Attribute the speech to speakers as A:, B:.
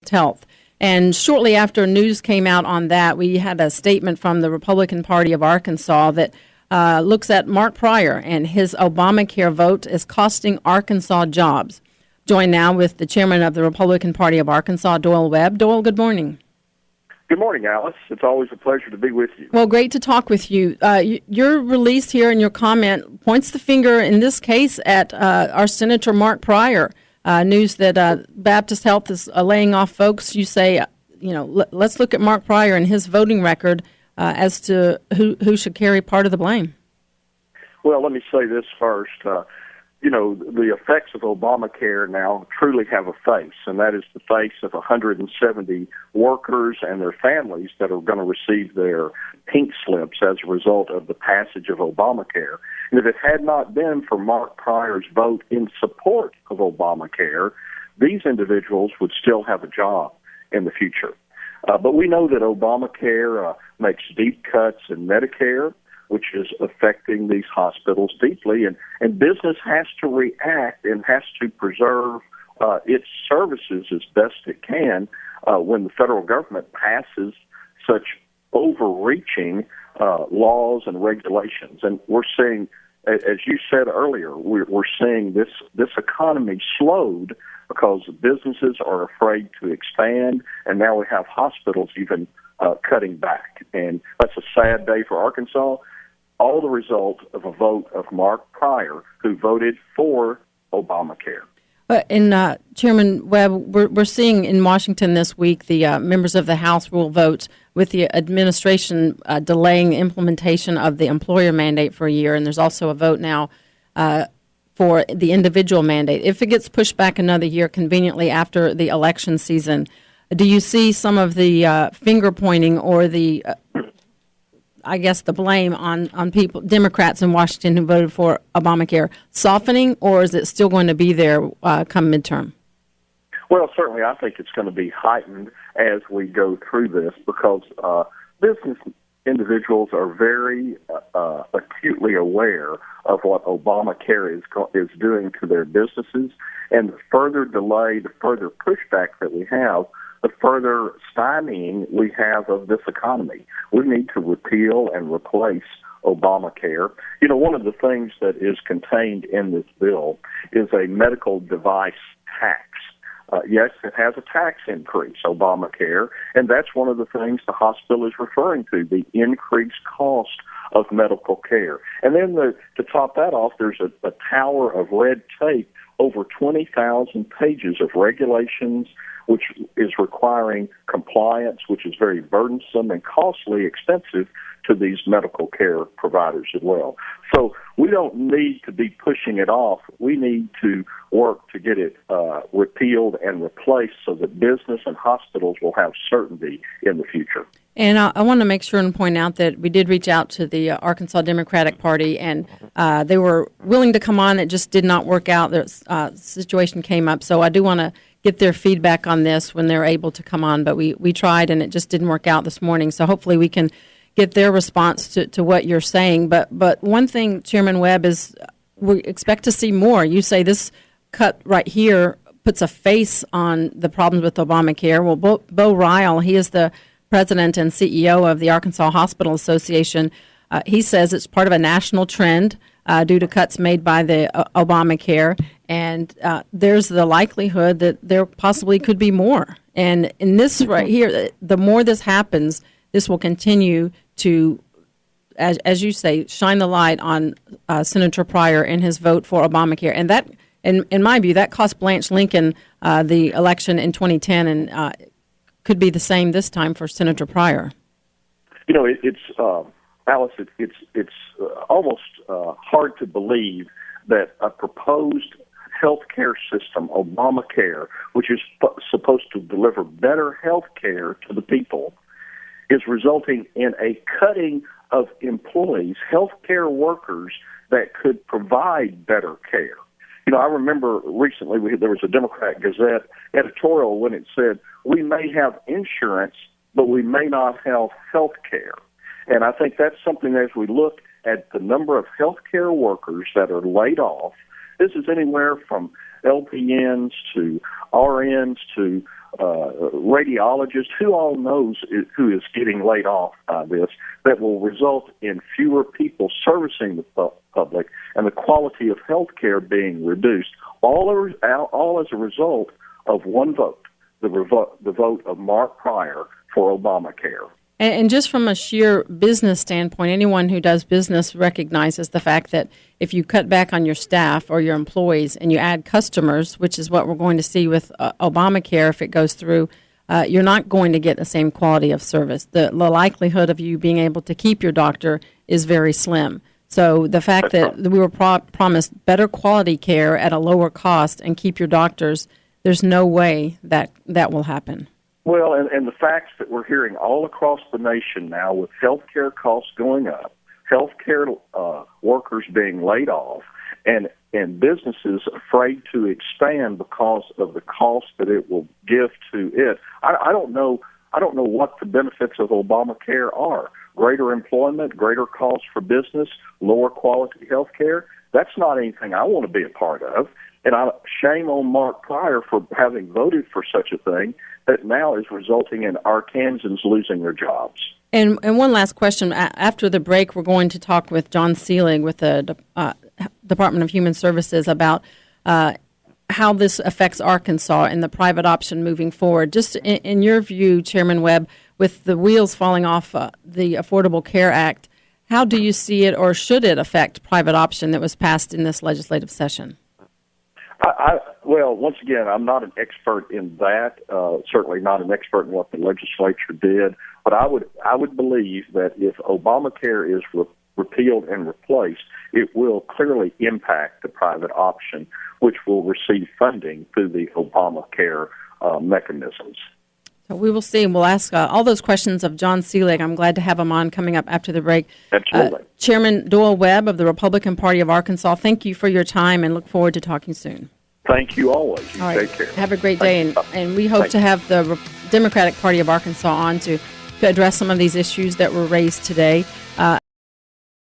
A: Baptist Health. And shortly after news came out on that, we had a statement from the Republican Party of Arkansas that looks at Mark Pryor and his Obamacare vote is costing Arkansas jobs. Joined now with the chairman of the Republican Party of Arkansas, Doyle Webb. Doyle, good morning.
B: Good morning, Alice. It's always a pleasure to be with you.
A: Well, great to talk with you. Your release here and your comment points the finger, in this case, at our Senator Mark Pryor. News that Baptist Health is laying off folks. You say, let's look at Mark Pryor and his voting record as to who should carry part of the blame.
B: Well, let me say this first. The effects of Obamacare now truly have a face, and that is the face of 170 workers and their families that are going to receive their pink slips as a result of the passage of Obamacare. And if it had not been for Mark Pryor's vote in support of Obamacare, these individuals would still have a job in the future. But we know that Obamacare makes deep cuts in Medicare, which is affecting these hospitals deeply, and business has to react and has to preserve its services as best it can when the federal government passes such overreaching laws and regulations. And we're seeing, as you said earlier, we're seeing this economy slowed because businesses are afraid to expand, and now we have hospitals even cutting back. And that's a sad day for Arkansas. All the result of a vote of Mark Pryor, who voted for Obamacare.
A: And Chairman Webb, we're seeing in Washington this week the members of the House rule votes with the administration delaying the implementation of the employer mandate for a year, and there's also a vote now for the individual mandate. If it gets pushed back another year conveniently after the election season, do you see some of the finger pointing or the the blame on people, Democrats in Washington who voted for Obamacare, softening, or is it still going to be there come midterm?
B: Well, certainly I think it's going to be heightened as we go through this because business individuals are very acutely aware of what Obamacare is doing to their businesses, and the further delay, the further pushback that we have, the further stymieing we have of this economy. We need to repeal and replace Obamacare. One of the things that is contained in this bill is a medical device tax. Yes, it has a tax increase, Obamacare, and that's one of the things the hospital is referring to, the increased cost of medical care. And then to top that off, there's a tower of red tape, over 20,000 pages of regulations, which is requiring compliance, which is very burdensome and costly, expensive to these medical care providers as well. So we don't need to be pushing it off. We need to work to get it repealed and replaced so that business and hospitals will have certainty in the future.
A: And I want to make sure and point out that we did reach out to the Arkansas Democratic Party, and they were willing to come on. It just did not work out. The situation came up. So I do want to get their feedback on this when they're able to come on. But we tried, and it just didn't work out this morning. So hopefully we can get their response to what you're saying. But one thing, Chairman Webb, is we expect to see more. You say this cut right here puts a face on the problems with Obamacare. Well, Bo Ryle, he is the president and CEO of the Arkansas Hospital Association. He says it's part of a national trend due to cuts made by the Obamacare, and there's the likelihood that there possibly could be more. And in this right here, the more this happens, this will continue to, as you say, shine the light on Senator Pryor and his vote for Obamacare. And that, in my view, that cost Blanche Lincoln the election in 2010, and could be the same this time for Senator Pryor.
B: It's Alice. It's almost hard to believe that a proposed health care system, Obamacare, which is supposed to deliver better health care to the people, is resulting in a cutting of employees, health care workers that could provide better care. I remember recently there was a Democrat Gazette editorial when it said, we may have insurance, but we may not have health care. And I think that's something as we look at the number of health care workers that are laid off. This is anywhere from LPNs to RNs to radiologists, who all knows who is getting laid off by this, that will result in fewer people servicing the public and the quality of health care being reduced, all as a result of one vote, the vote of Mark Pryor for Obamacare.
A: And just from a sheer business standpoint, anyone who does business recognizes the fact that if you cut back on your staff or your employees and you add customers, which is what we're going to see with Obamacare if it goes through, you're not going to get the same quality of service. The likelihood of you being able to keep your doctor is very slim. So the fact that we were promised better quality care at a lower cost and keep your doctors, there's no way that will happen.
B: Well, and the facts that we're hearing all across the nation now with healthcare costs going up, healthcare workers being laid off, and businesses afraid to expand because of the cost that it will give to it. I don't know what the benefits of Obamacare are. Greater employment, greater costs for business, lower quality health care. That's not anything I want to be a part of. And shame on Mark Pryor for having voted for such a thing that now is resulting in Arkansans losing their jobs.
A: And one last question. After the break, we're going to talk with John Seelig with the Department of Human Services about how this affects Arkansas and the private option moving forward. Just in your view, Chairman Webb, with the wheels falling off the Affordable Care Act, how do you see it, or should it affect private option that was passed in this legislative session?
B: Well, once again, I'm not an expert in that. Certainly not an expert in what the legislature did. But I would believe that if Obamacare is repealed and replaced, it will clearly impact the private option, which will receive funding through the Obamacare mechanisms.
A: So we will see. We'll ask all those questions of John Seelig. I'm glad to have him on coming up after the break.
B: Absolutely.
A: Chairman Doyle Webb of the Republican Party of Arkansas, thank you for your time and look forward to talking soon.
B: Thank you always. You
A: all right.
B: Take care.
A: Have a great day. And we hope to have the Democratic Party of Arkansas on to address some of these issues that were raised today.